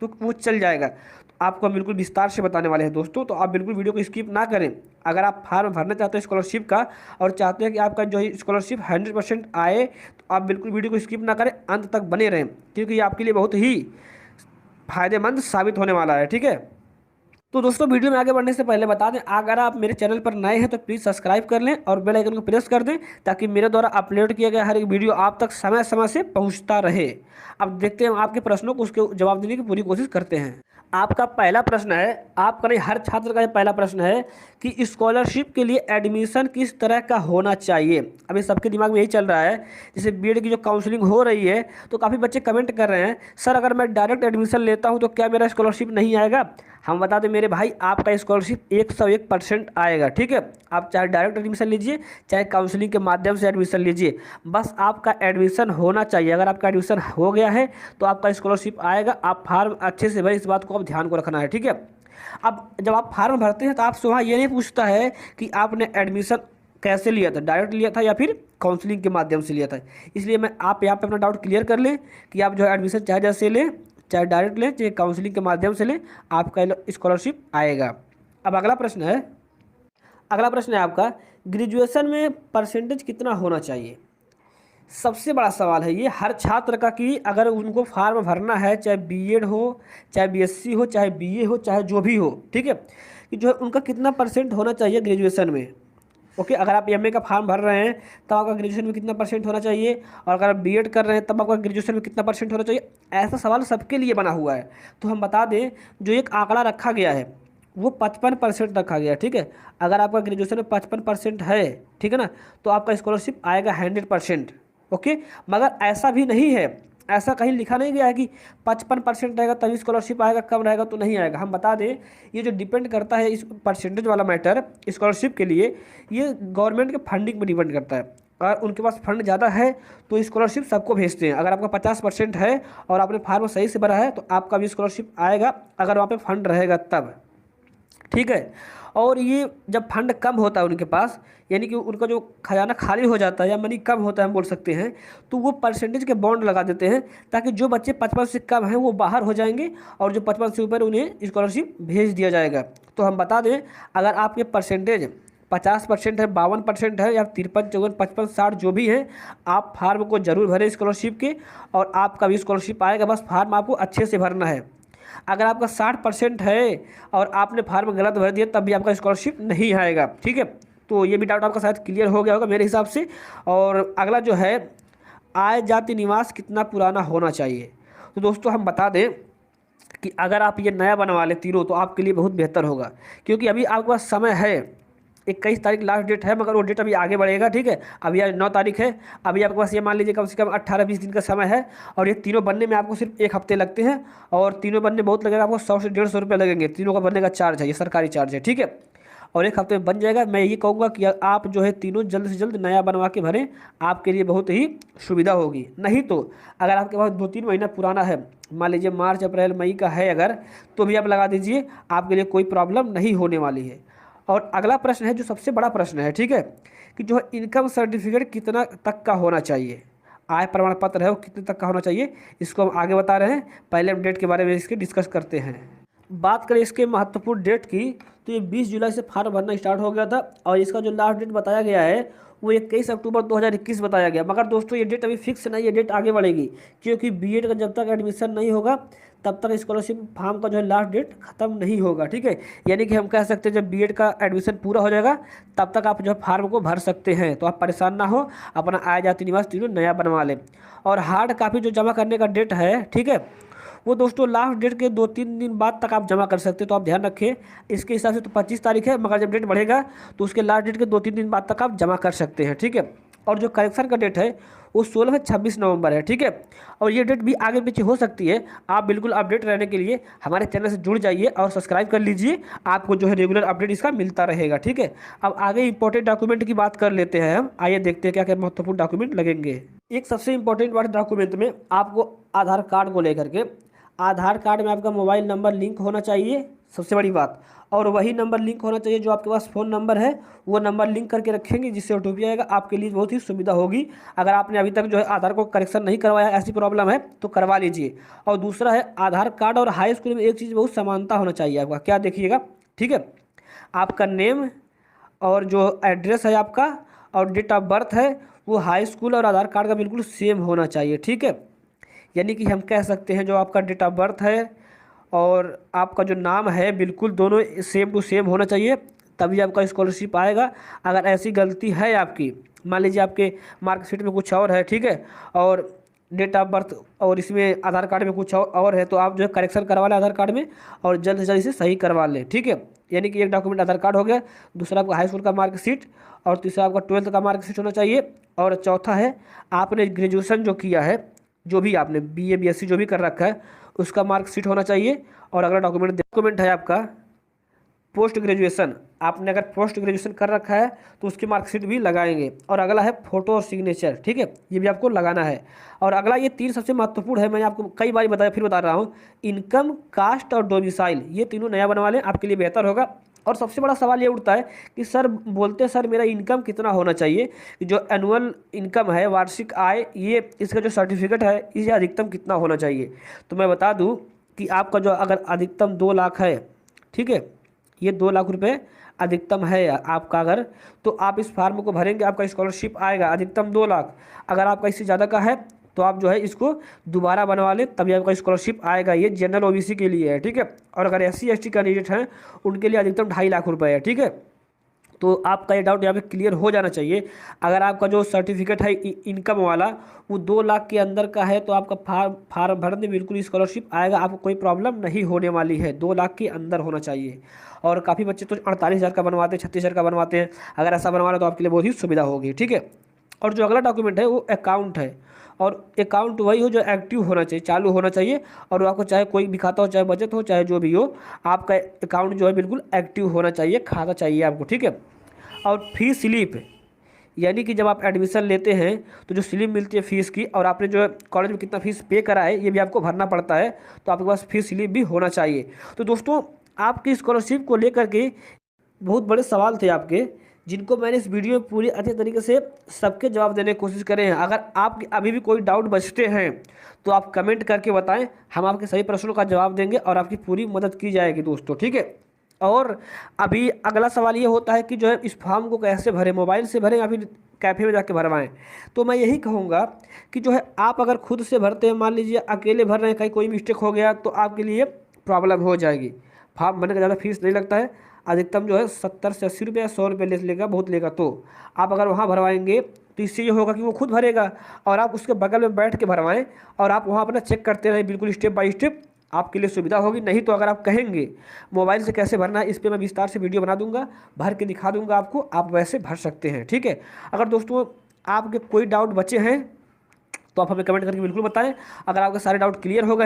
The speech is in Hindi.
तो वो चल जाएगा। तो आपको हम बिल्कुल विस्तार से बताने वाले हैं दोस्तों, तो आप बिल्कुल वीडियो को स्किप ना करें। अगर आप फार्म भरना चाहते हैं स्कॉलरशिप का और चाहते हैं कि आपका जो है स्कॉलरशिप 100% आए, तो आप बिल्कुल वीडियो को स्किप ना करें, अंत तक बने रहें, क्योंकि ये आपके लिए बहुत ही फायदेमंद साबित होने वाला है। ठीक है, तो दोस्तों वीडियो में आगे बढ़ने से पहले बता दें, अगर आप मेरे चैनल पर नए हैं तो प्लीज़ सब्सक्राइब कर लें और बेल आइकन को प्रेस कर दें, ताकि मेरे द्वारा अपलोड किया गया हर एक वीडियो आप तक समय समय से पहुंचता रहे। अब देखते हैं आपके प्रश्नों को, उसके जवाब देने की पूरी कोशिश करते हैं। आपका पहला प्रश्न है, आपका नहीं हर छात्र का ये पहला प्रश्न है कि स्कॉलरशिप के लिए एडमिशन किस तरह का होना चाहिए। अभी सबके दिमाग में यही चल रहा है। जैसे बीएड की जो काउंसलिंग हो रही है, तो काफ़ी बच्चे कमेंट कर रहे हैं, सर अगर मैं डायरेक्ट एडमिशन लेता हूं तो क्या मेरा स्कॉलरशिप नहीं आएगा। हम बता दें मेरे भाई, आपका स्कॉलरशिप 101% आएगा। ठीक है, आप चाहे डायरेक्ट एडमिशन लीजिए, चाहे काउंसलिंग के माध्यम से एडमिशन लीजिए, बस आपका एडमिशन होना चाहिए। अगर आपका एडमिशन हो गया है तो आपका स्कॉलरशिप आएगा। आप फार्म अच्छे से भरें, इस बात को आप ध्यान को रखना है। ठीक है, अब जब आप फार्म भरते हैं तो आपसे वहाँ ये नहीं पूछता है कि आपने एडमिशन कैसे लिया था, डायरेक्ट लिया था या फिर काउंसलिंग के माध्यम से लिया था। इसलिए मैं आप यहाँ पे अपना डाउट क्लियर कर लें कि आप जो है एडमिशन चाहे जैसे लें, चाहे डायरेक्ट लें, चाहे काउंसलिंग के माध्यम से लें, आपका स्कॉलरशिप आएगा। अब अगला प्रश्न है आपका, ग्रेजुएशन में परसेंटेज कितना होना चाहिए। सबसे बड़ा सवाल है ये हर छात्र का, कि अगर उनको फार्म भरना है, चाहे बीएड हो, चाहे बीएससी हो, चाहे बीए हो, चाहे जो भी हो, ठीक है, कि जो है उनका कितना परसेंट होना चाहिए ग्रेजुएशन में। ओके, अगर आप एमए का फॉर्म भर रहे हैं तब आपका ग्रेजुएशन में कितना परसेंट होना चाहिए, और अगर आप बीएड कर रहे हैं तब आपका ग्रेजुएशन में कितना परसेंट होना चाहिए। ऐसा सवाल सबके लिए बना हुआ है। तो हम बता दें, जो एक आंकड़ा रखा गया है वो 55% रखा गया है। ठीक है, अगर आपका ग्रेजुएशन में 55% है, ठीक है ना, तो आपका स्कॉलरशिप आएगा 100%। ओके, मगर ऐसा भी नहीं है, ऐसा कहीं लिखा नहीं गया है कि 55% रहेगा तभी स्कॉलरशिप आएगा, कम रहेगा तो नहीं आएगा। हम बता दें, ये जो डिपेंड करता है इस परसेंटेज वाला मैटर स्कॉलरशिप के लिए, ये गवर्नमेंट के फंडिंग पर डिपेंड करता है। अगर उनके पास फंड ज़्यादा है तो स्कॉलरशिप सबको भेजते हैं। अगर आपका 50% है और आपने फार्म सही से भरा है तो आपका भी स्कॉलरशिप आएगा, अगर वहाँ पे फंड रहेगा तब। ठीक है, और ये जब फंड कम होता है उनके पास, यानी कि उनका जो खजाना खाली हो जाता है या मनी कम होता है हम बोल सकते हैं, तो वो परसेंटेज के बॉन्ड लगा देते हैं, ताकि जो बच्चे 55 से कम हैं वो बाहर हो जाएंगे और जो 55 से ऊपर उन्हें स्कॉलरशिप भेज दिया जाएगा। तो हम बता दें, अगर आपके परसेंटेज 50% है, 52% है, या 53, 54, 55, 60 जो भी है, आप फार्म को जरूर भरें स्कॉलरशिप के, और आपका भी स्कॉलरशिप आएगा। बस फार्म आपको अच्छे से भरना है। अगर आपका 60% है और आपने फार्म गलत भर दिया तब भी आपका स्कॉलरशिप नहीं आएगा। ठीक है, तो ये भी डाउट आपका शायद क्लियर हो गया होगा मेरे हिसाब से। और अगला जो है, आय जाति निवास कितना पुराना होना चाहिए। तो दोस्तों हम बता दें कि अगर आप ये नया बनवा लें तीनों तो आपके लिए बहुत बेहतर होगा, क्योंकि अभी आपके पास समय है। 21 तारीख लास्ट डेट है, मगर वो डेट अभी आगे बढ़ेगा। ठीक है, अभी आज 9 तारीख है, अभी आपके पास ये मान लीजिए कम से कम 18-20 दिन का समय है, और ये तीनों बनने में आपको सिर्फ 1 हफ्ते लगते हैं, और तीनों बनने बहुत लगेगा आपको, 100 से 150 रुपये लगेंगे। तीनों का बनने का चार्ज है, ये सरकारी चार्ज है। ठीक है, और 1 हफ्ते में बन जाएगा। मैं ये कहूँगा कि आप जो है तीनों जल्द से जल्द नया बनवा के भरें, आपके लिए बहुत ही सुविधा होगी। नहीं तो अगर आपके पास 2-3 महीना पुराना है, मान लीजिए मार्च अप्रैल मई का है अगर, तो भी आप लगा दीजिए, आपके लिए कोई प्रॉब्लम नहीं होने वाली है। और अगला प्रश्न है जो सबसे बड़ा प्रश्न है, ठीक है, कि जो है इनकम सर्टिफिकेट कितना तक का होना चाहिए, आय प्रमाण पत्र है वो कितने तक का होना चाहिए, इसको हम आगे बता रहे हैं। पहले हम डेट के बारे में इसके डिस्कस करते हैं। बात करें इसके महत्वपूर्ण डेट की, तो ये 20 जुलाई से फार्म भरना स्टार्ट हो गया था, और इसका जो लास्ट डेट बताया गया है वो 21 अक्टूबर 2021 बताया गया। मगर दोस्तों ये डेट अभी फिक्स नहीं है, डेट आगे बढ़ेगी, क्योंकि बीएड का जब तक एडमिशन नहीं होगा तब तक स्कॉलरशिप फॉर्म का जो है लास्ट डेट खत्म नहीं होगा। ठीक है, यानी कि हम कह सकते हैं जब बीएड का एडमिशन पूरा हो जाएगा तब तक आप जो है फार्म को भर सकते हैं। तो आप परेशान ना हो, अपना आय जाति निवास तीनों नया बनवा लें। और हार्ड कापी जो जमा करने का डेट है, ठीक है, वो दोस्तों लास्ट डेट के 2-3 दिन बाद तक आप जमा कर सकते हैं। तो आप ध्यान रखें, इसके हिसाब से तो 25 तारीख है, मगर जब डेट बढ़ेगा तो उसके लास्ट डेट के 2-3 दिन बाद तक आप जमा कर सकते हैं। ठीक है, और जो करेक्शन का डेट है वो 16 से 26 नवंबर है। ठीक है, और ये डेट भी आगे पीछे हो सकती है। आप बिल्कुल अपडेट रहने के लिए हमारे चैनल से जुड़ जाइए और सब्सक्राइब कर लीजिए, आपको जो है रेगुलर अपडेट इसका मिलता रहेगा। ठीक है, अब आगे इंपॉर्टेंट डॉक्यूमेंट की बात कर लेते हैं हम। आइए देखते हैं क्या क्या महत्वपूर्ण डॉक्यूमेंट लगेंगे। एक सबसे इंपॉर्टेंट वाले डॉक्यूमेंट में आपको आधार कार्ड को लेकर के, आधार कार्ड में आपका मोबाइल नंबर लिंक होना चाहिए, सबसे बड़ी बात। और वही नंबर लिंक होना चाहिए जो आपके पास फ़ोन नंबर है, वो नंबर लिंक करके रखेंगे, जिससे ओटीपी आएगा आपके लिए बहुत ही सुविधा होगी। अगर आपने अभी तक जो है आधार को करेक्शन नहीं करवाया, ऐसी प्रॉब्लम है तो करवा लीजिए। और दूसरा है, आधार कार्ड और हाई स्कूल में एक चीज़ बहुत समानता होना चाहिए आपका, क्या देखिएगा, ठीक है, आपका नेम और जो एड्रेस है आपका और डेट ऑफ बर्थ है वो हाई स्कूल और आधार कार्ड का बिल्कुल सेम होना चाहिए, ठीक है। यानी कि हम कह सकते हैं जो आपका डेट ऑफ बर्थ है और आपका जो नाम है बिल्कुल दोनों सेम टू सेम होना चाहिए, तभी आपका स्कॉलरशिप आएगा। अगर ऐसी गलती है आपकी, मान लीजिए आपके मार्कशीट में कुछ और है, ठीक है, और डेट ऑफ बर्थ और इसमें आधार कार्ड में कुछ और है, तो आप जो है करेक्शन करवा लें आधार कार्ड में और जल्द से जल्द इसे सही करवा लें, ठीक है। यानी कि एक डॉक्यूमेंट आधार कार्ड हो गया, दूसरा आपका हाई स्कूल का मार्कशीट और तीसरा आपका 12th का मार्कशीट होना चाहिए, और चौथा है आपने ग्रेजुएशन जो किया है, जो भी आपने बीए बीएससी जो भी कर रखा है उसका मार्कशीट होना चाहिए। और अगला डॉक्यूमेंट है आपका पोस्ट ग्रेजुएशन, आपने अगर पोस्ट ग्रेजुएशन कर रखा है तो उसकी मार्कशीट भी लगाएंगे। और अगला है फ़ोटो और सिग्नेचर, ठीक है, ये भी आपको लगाना है। और अगला ये तीन सबसे महत्वपूर्ण है, मैंने आपको कई बार बताया, फिर बता रहा हूँ, इनकम, कास्ट और डोमिसाइल, ये तीनों नया बनवा लें, आपके लिए बेहतर होगा। और सबसे बड़ा सवाल ये उठता है कि सर बोलते हैं सर मेरा इनकम कितना होना चाहिए, जो एनुअल इनकम है, वार्षिक आय, ये इसका जो सर्टिफिकेट है ये अधिकतम कितना होना चाहिए। तो मैं बता दूं कि आपका जो अगर अधिकतम 2 लाख है, ठीक है, ये 2 लाख रुपए अधिकतम है आपका, अगर तो आप इस फार्म को भरेंगे, आपका स्कॉलरशिप आएगा अधिकतम 2 लाख। अगर आपका इससे ज़्यादा का है तो आप जो है इसको दोबारा बनवा लें, तभी आपका स्कॉलरशिप आएगा। ये जनरल ओबीसी के लिए है, ठीक है। और अगर SC ST कैंडिडेट हैं उनके लिए अधिकतम 2.5 लाख रुपए है, ठीक है। तो आपका ये डाउट यहाँ पे क्लियर हो जाना चाहिए। अगर आपका जो सर्टिफिकेट है इनकम वाला वो 2 लाख के अंदर का है तो आपका फार्म भरने बिल्कुल स्कॉलरशिप आएगा, आपको कोई प्रॉब्लम नहीं होने वाली है। 2 लाख के अंदर होना चाहिए। और काफ़ी बच्चे तो 48,000 का बनवाते हैं, 36,000 का बनवाते हैं। अगर ऐसा बनवा रहे तो आपके लिए बहुत ही सुविधा होगी, ठीक है। और जो अगला डॉक्यूमेंट है वो अकाउंट है, और अकाउंट वही हो जो एक्टिव होना चाहिए, चालू होना चाहिए। और वो आपको चाहे कोई भी खाता हो, चाहे बचत हो, चाहे जो भी हो, आपका अकाउंट जो है बिल्कुल एक्टिव होना चाहिए, खाता चाहिए आपको, ठीक है। और फीस स्लिप, यानी कि जब आप एडमिशन लेते हैं तो जो स्लिप मिलती है फीस की, और आपने जो कॉलेज में कितना फीस पे करा है ये भी आपको भरना पड़ता है, तो आपके पास फीस स्लिप भी होना चाहिए। तो दोस्तों आपकी स्कॉलरशिप को लेकर के बहुत बड़े सवाल थे आपके, जिनको मैंने इस वीडियो में पूरी अच्छे तरीके से सबके जवाब देने की कोशिश करे हैं। अगर आपके अभी भी कोई डाउट बचते हैं तो आप कमेंट करके बताएं, हम आपके सही प्रश्नों का जवाब देंगे और आपकी पूरी मदद की जाएगी दोस्तों, ठीक है। और अभी अगला सवाल ये होता है कि जो है इस फॉर्म को कैसे भरें, मोबाइल से भरें या फिर कैफ़े में जाके भरवाएं। तो मैं यही कहूँगा कि जो है आप अगर खुद से भरते हैं, मान लीजिए अकेले भर रहे हैं, कहीं कोई मिस्टेक हो गया तो आपके लिए प्रॉब्लम हो जाएगी। फॉर्म भरने का ज़्यादा फीस नहीं लगता है, अधिकतम जो है 70 से 80 रुपये या 100 रुपये ले लेगा, बहुत लेगा। तो आप अगर वहाँ भरवाएंगे तो इससे ये होगा कि वो खुद भरेगा और आप उसके बगल में बैठ के भरवाएं और आप वहाँ अपना चेक करते रहें, बिल्कुल स्टेप बाय स्टेप, आपके लिए सुविधा होगी। नहीं तो अगर आप कहेंगे मोबाइल से कैसे भरना है, इस पर मैं विस्तार से वीडियो बना दूंगा, भर के दिखा दूंगा आपको, आप वैसे भर सकते हैं, ठीक है। अगर दोस्तों आपके कोई डाउट बचे हैं तो आप हमें कमेंट करके बिल्कुल बताएं। अगर आपके सारे डाउट क्लियर हो गए हैं